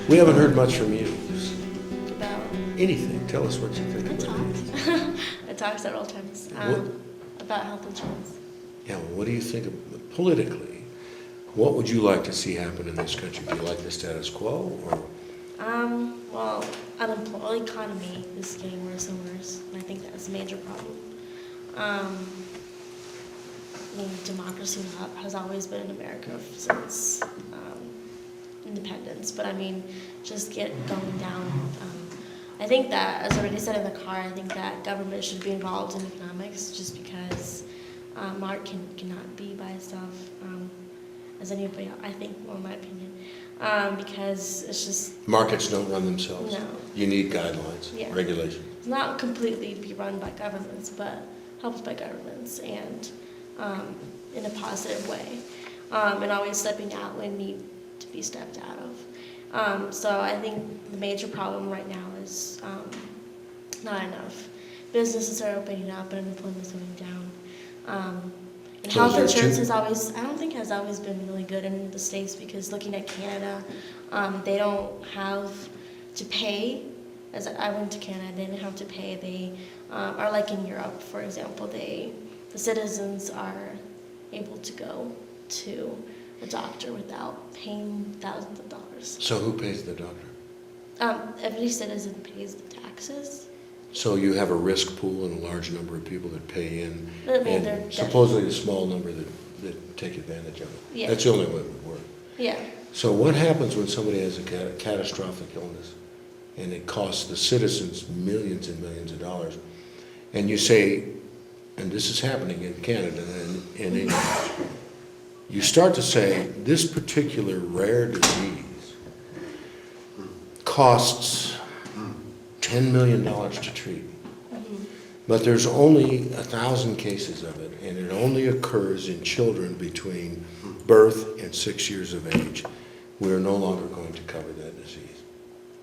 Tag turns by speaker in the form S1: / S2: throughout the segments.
S1: We haven't heard much from you.
S2: About
S1: Anything. Tell us what you think
S2: I
S1: about it.
S2: talked. I talked several times about health insurance.
S1: Yeah, well, what do you think of, politically? What would you like to see happen in this country? Do you like the status quo, or?
S2: Well, unemployment economy is getting worse and worse, and I think that's a major problem. I mean, democracy has always been in America since independence, but I mean, just going down. I think that, as I already said in the car, I think that government should be involved in economics, just because art cannot be by itself, as anybody else, I think, well, in my opinion, because it's just
S1: Markets don't run themselves.
S2: No.
S1: You need guidelines,
S2: Yeah.
S1: regulations.
S2: it's not completely be run by governments, but helped by governments, and in a positive way, and always stepping out when need to be stepped out of. So I think the major problem right now is not enough. Businesses are opening up and unemployment is going down. And
S1: So
S2: health
S1: is there
S2: insurance
S1: two-
S2: I don't think has always been really good in the States, because looking at Canada, they don't have to pay. As I went to Canada, they didn't have to pay. They are like in Europe, for example, the citizens are able to go to a doctor without paying thousands of dollars.
S1: So who pays the doctor?
S2: Every citizen pays the taxes.
S1: So you have a risk pool and a large number of people that pay in,
S2: I mean, they're
S1: and supposedly a small number that take advantage of it.
S2: Yeah.
S1: That's the only way it would work.
S2: Yeah.
S1: So what happens when somebody has a catastrophic illness and it costs the citizens millions and millions of dollars, and you say, and this is happening in Canada and in England, you start to say this particular rare disease costs $10 million to treat, but there's only 1,000 cases of it, and it only occurs in children between birth and 6 years of age. We're no longer going to cover that disease.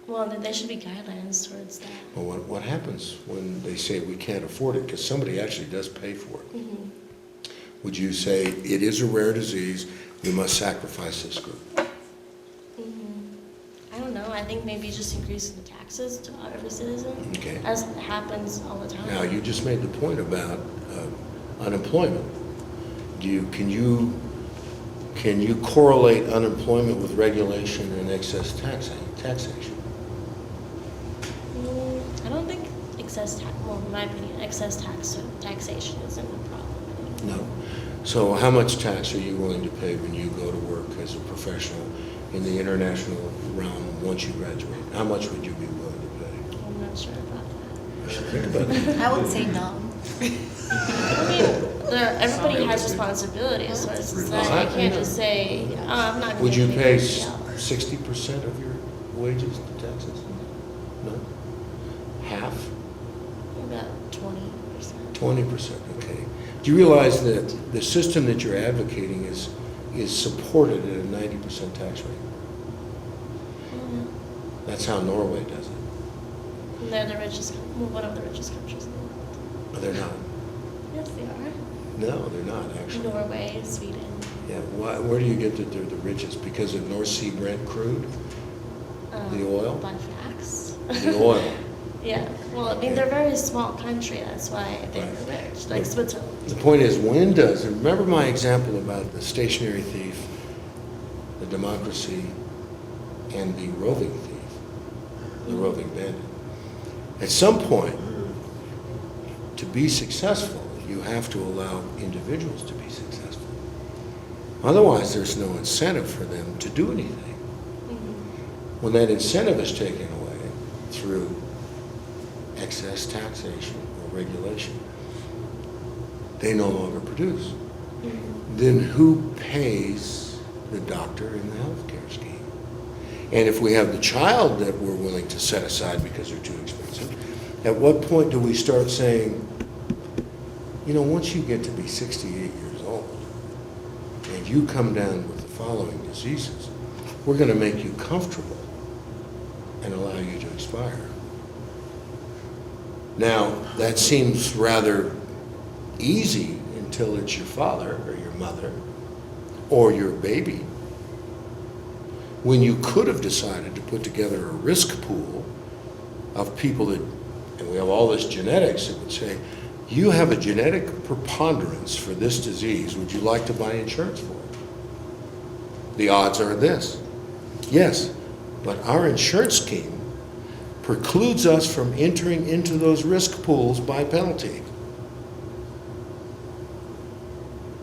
S2: Well, then there should be guidelines towards that.
S1: Well, what happens when they say we can't afford it, because somebody actually does pay for it?
S2: Mm-hmm.
S1: Would you say it is a rare disease, we must sacrifice this group?
S2: I don't know. I think maybe just increasing the taxes to every citizen,
S1: Okay.
S2: as happens all the time.
S1: Now, you just made the point about unemployment. Can you correlate unemployment with regulation and excess taxation?
S2: I don't think well, in my opinion, taxation isn't a problem anymore.
S1: No. So how much tax are you willing to pay when you go to work as a professional in the international realm once you graduate? How much would you be willing to pay?
S2: I'm not sure about that.
S1: You should think about that.
S3: I would say no.
S2: I mean, everybody has responsibilities, so it's just like, I can't just say, oh, I'm not going to
S1: Would you pay
S2: $50 hours.
S1: 60% of your wages to taxes? No? Half?
S2: About 20%.
S1: 20%, okay. Do you realize that the system that you're advocating is supported at a 90% tax rate? That's how Norway does it.
S2: And they're the richest, one of the richest countries in the world.
S1: But they're not.
S2: Yes, they are.
S1: No, they're not, actually.
S2: Norway, Sweden.
S1: Yeah, where do you get that they're the richest? Because of North Sea Brent crude? The oil?
S2: By facts.
S1: The oil.
S2: Yeah. Well, I mean, they're a very small country. That's why they're
S1: Right.
S2: rich. Like Switzerland.
S1: The point is, remember my example about the stationary thief, the democracy, and the roving thief, the roving bandit. At some point, to be successful, you have to allow individuals to be successful. Otherwise, there's no incentive for them to do anything. When that incentive is taken away through excess taxation or regulation, they no longer produce. Then who pays the doctor in the healthcare scheme? And if we have the child that we're willing to set aside because they're too expensive, at what point do we start saying, once you get to be 68 years old and you come down with the following diseases, we're going to make you comfortable and allow you to expire. Now, that seems rather easy until it's your father or your mother or your baby. when you could have decided to put together a risk pool of people that, and we have all this genetics that would say, you have a genetic preponderance for this disease, would you like to buy insurance for it? The odds are this. Yes, but our insurance scheme precludes us from entering into those risk pools by penalty.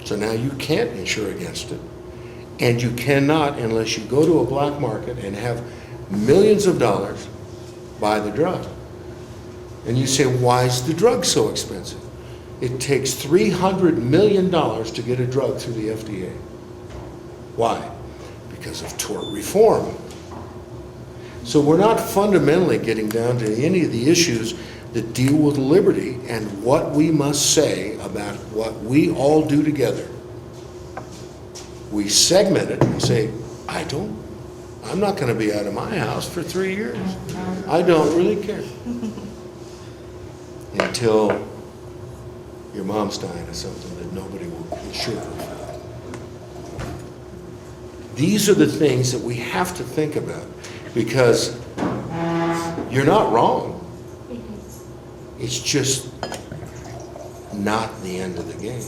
S1: So now you can't insure against it, and you cannot unless you go to a black market and have millions of dollars buy the drug. And you say, why is the drug so expensive? It takes $300 million to get a drug through the FDA. Why? Because of tort reform. So we're not fundamentally getting down to any of the issues that deal with liberty and what we must say about what we all do together. We segment it and say, I'm not going to be out of my house for 3 years. I don't really care. Until your mom's dying of something that nobody will insure her for. These are the things that we have to think about, because you're not wrong. It's just not the end of the game.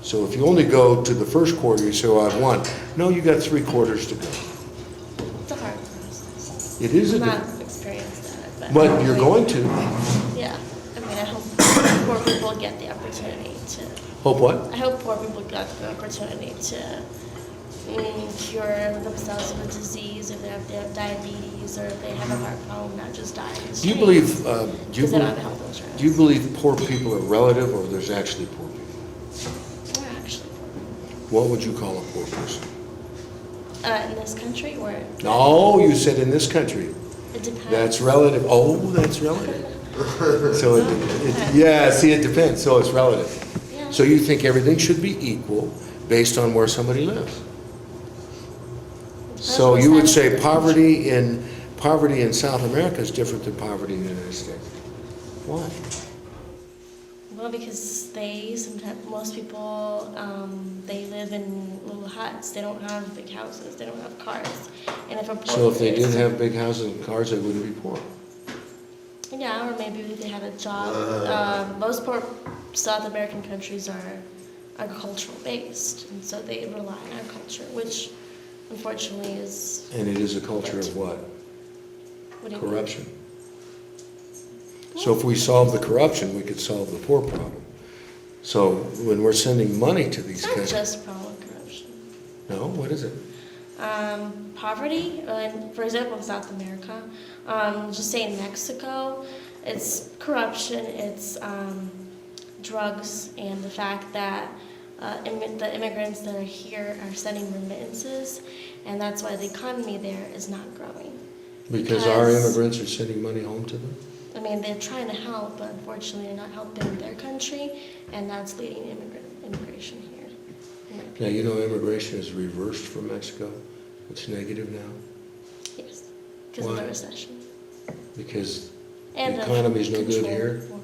S1: So if you only go to the first quarter, you say, well, I've won. No, you got 3 quarters to go.
S2: It's a hard process.
S1: It is
S2: I'm not experienced at it,
S1: but you're going to.
S2: Yeah. I mean, I hope poor people get the opportunity to.
S1: Hope what?
S2: I hope poor people get the opportunity to cure themselves of a disease, if they have diabetes, or if they have a heart problem, not just die.
S1: Do you believe?
S2: Because they don't have health insurance.
S1: Do you believe poor people are relative, or there's actually poor people?
S2: They're actually poor.
S1: What would you call a poor person?
S2: In this country, or
S1: No, you said in this country.
S2: it depends.
S1: That's relative. Oh, that's relative. So yeah, see, it depends. So it's relative.
S2: Yeah.
S1: So you think everything should be equal based on where somebody lives. So you would say poverty in South America is different than poverty in the United States. Why?
S2: Well, because most people, they live in little huts. They don't have big houses. They don't have cars. And if a poor
S1: So if they did
S2: person-
S1: have big houses and cars, they wouldn't be poor.
S2: Yeah, or maybe if they had a job. Most poor South American countries are agricultural based, and so they rely on agriculture, which unfortunately is.
S1: And it is a culture of what?
S2: What do you mean?
S1: Corruption. So if we solve the corruption, we could solve the poor problem. So when we're sending money to these
S2: It's not
S1: countries.
S2: just a problem of corruption.
S1: No, what is it?
S2: Poverty, and for example, in South America, just say in Mexico, it's corruption, it's drugs, and the fact that the immigrants that are here are sending remittances, and that's why the economy there is not growing.
S1: Because our immigrants are sending money home to them?
S2: I mean, they're trying to help, but unfortunately, they're not helping their country, and that's leading immigration here. in my
S1: Now,
S2: opinion.
S1: you know immigration is reversed from Mexico. It's negative now
S2: Yes, because of
S1: Why?
S2: the recession.
S1: because
S2: And
S1: the economy's no good
S2: control,
S1: here.
S2: more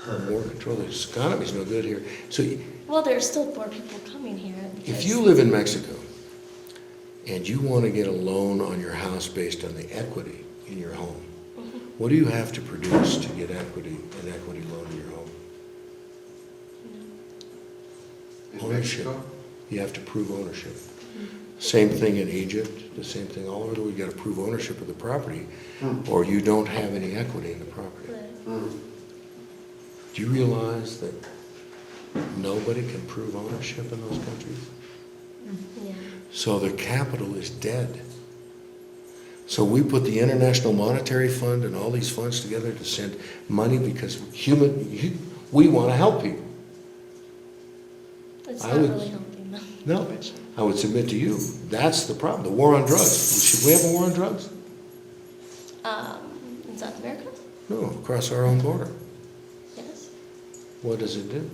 S2: control.
S1: More control. The economy's no good here. So
S2: Well, there's still poor people coming here.
S1: if
S2: because-
S1: you live in Mexico and you want to get a loan on your house based on the equity in your home, what do you have to produce to get an equity loan in your home?
S3: In
S1: Ownership.
S3: Mexico?
S1: You have to prove ownership. Same thing in Egypt, the same thing all over the world. You got to prove ownership of the property, or you don't have any equity in the property.
S2: But-
S1: Do you realize that nobody can prove ownership in those countries?
S2: Yeah.
S1: So their capital is dead. So we put the International Monetary Fund and all these funds together to send money because we want to help people.
S2: It's
S1: I
S2: not
S1: would-
S2: really helping them.
S1: No, I would submit to you, that's the problem, the war on drugs. Should we have a war on drugs?
S2: In South America?
S1: No, across our own border.
S2: Yes.
S1: What does it do?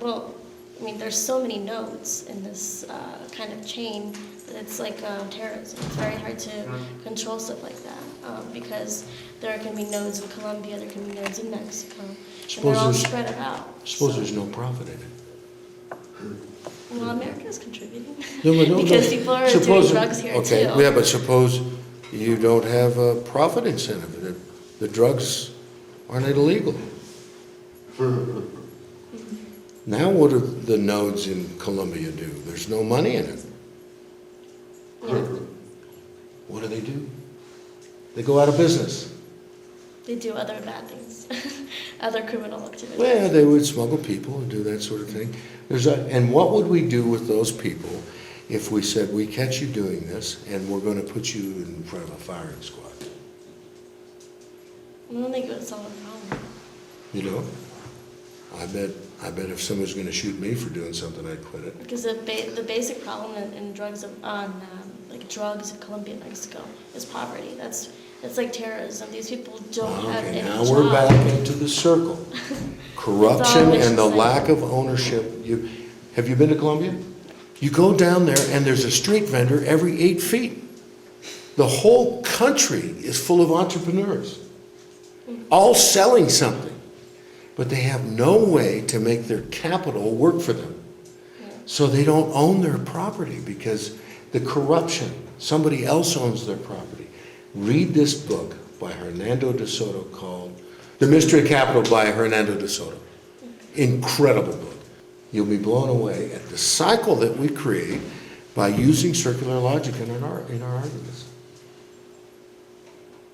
S2: Well, I mean, there's so many nodes in this kind of chain that it's like terrorism. It's very hard to control stuff like that because there can be nodes in Colombia, there can be nodes in Mexico, and they're all
S1: Suppose
S2: spread out.
S1: Suppose there's no profit in it.
S2: Well, America's contributing.
S1: No,
S2: Because people are doing drugs here
S1: okay,
S2: too.
S1: yeah, but suppose you don't have a profit incentive, that the drugs aren't illegal. Now what do the nodes in Colombia do? There's no money in it.
S2: Yeah.
S1: What do? They go out of business.
S2: They do other bad things, other criminal activities.
S1: Well, they would smuggle people and do that sort of thing. And what would we do with those people if we said, we catch you doing this and we're going to put you in front of a firing squad?
S2: Well, then they go to solve a problem.
S1: You know? I bet if someone's going to shoot me for doing something, I'd quit it.
S2: Because the basic problem in drugs like drugs in Colombia and Mexico is poverty. It's like terrorism. These people don't have any
S1: Now
S2: job.
S1: we're back into the circle. Corruption and the
S2: vicious
S1: lack of ownership. Have you been to Colombia? You go down there and there's a street vendor every 8 feet. The whole country is full of entrepreneurs, all selling something. But they have no way to make their capital work for them. So they don't own their property because the corruption, somebody else owns their property. Read this book by Hernando de Soto called The Mystery of Capital by Hernando de Soto. Incredible book. You'll be blown away at the cycle that we create by using circular logic in our arguments.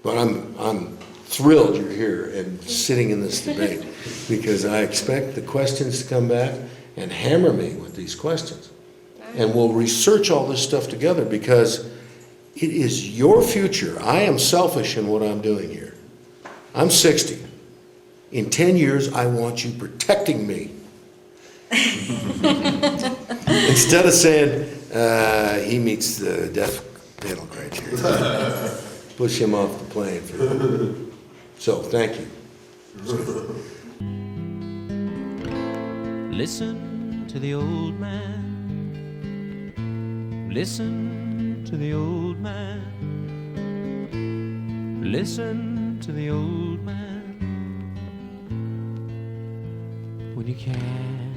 S1: But I'm thrilled you're here and sitting in this debate because I expect the questions to come back and hammer me with these questions. And we'll research all this stuff together because it is your future. I am selfish in what I'm doing here. I'm 60. In 10 years, I want you protecting me. Instead of saying, he meets the death penalty criteria. Push him off the plane. So, thank you.
S3: Listen to the old man. Listen to the old man. Listen to the old man. When you can.